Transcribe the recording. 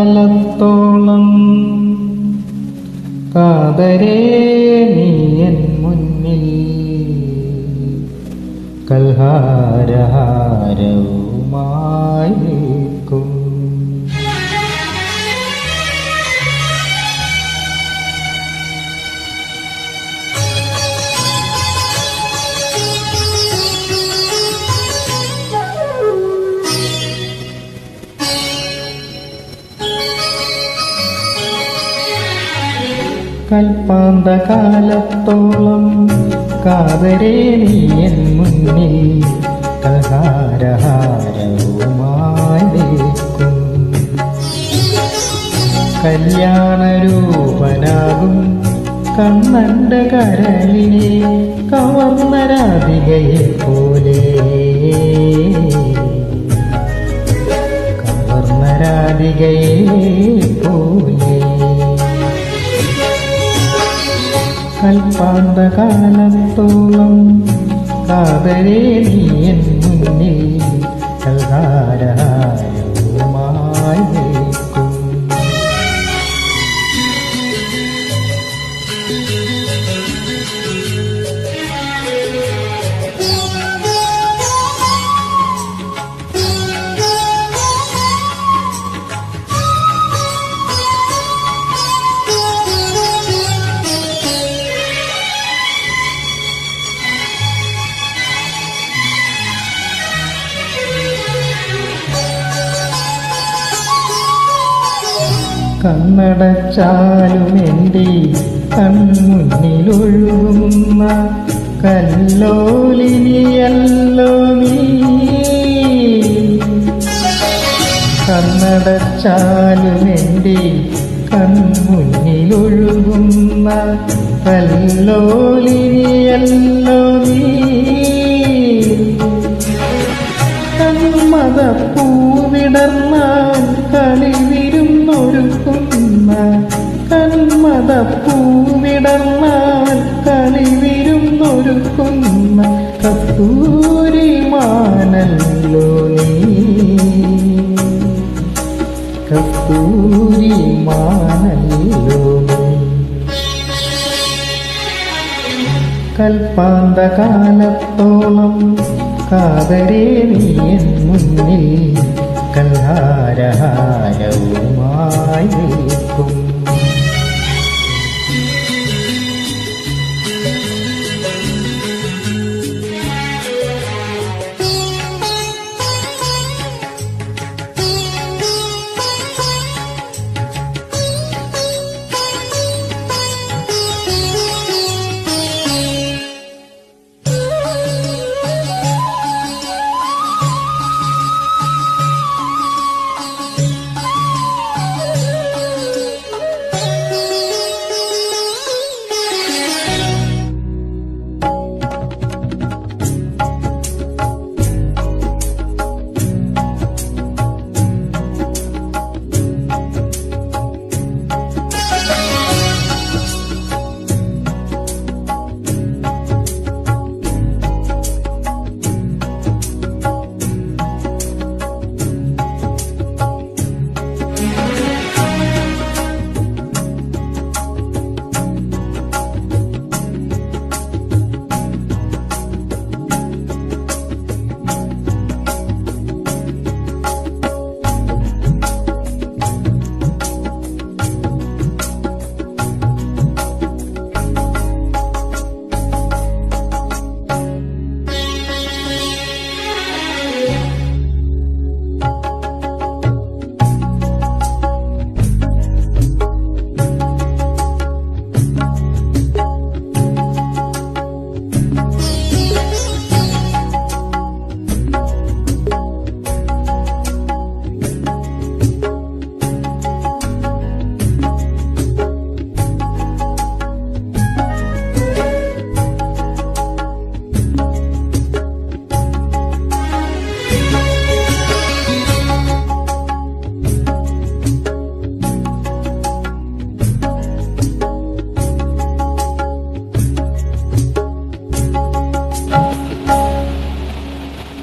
കൽപ്പാന്തകാലത്തോളം കാതരേ നീയൻ മുന്നിൽ കൽഹാരഹാരവുമായി നിൽക്കും. കൽപ്പാന്തകാലത്തോളം കാതരേ നീയൻ മുന്നിൽ കൽഹാരഹാരവുമായി നിൽക്കും. കല്യാണരൂപനാകും കണ്ണന്റെ കരളിനെ കവർന്ന രാധികയെ പോലെ, കവർന്ന രാധികയെ പോലെ. കൽപ്പാന്തകാലത്തോളം കാതരേ നീയൻ മുന്നിൽ കൽഹാരഹാരവുമായി നിൽക്കും. കണ്ണടച്ചാലും എൻ്റെ കൺമുന്നിലൊഴുകുന്ന കല്ലോലിനിയല്ലോ നീ. കണ്ണടച്ചാലും എൻ്റെ കൺമുന്നിലൊഴുകുന്ന കല്ലോലിനിയല്ലോ നീ. കന്മദപ്പൂവിടർന്നാൽ കളിവിരുന്നൊരുക്കുന്ന, കന്മദപ്പൂവിടർന്നാൽ കളിവിരുന്നൊരുക്കുന്ന കസ്തൂരി മാനല്ലോ നീ, കസ്തൂരി മാനല്ലോ നീ. കൽപ്പാന്തകാലത്തോളം കാതരേ നീയൻ മുന്നിൽ കൽഹാരഹാരവുമായി നിൽക്കും.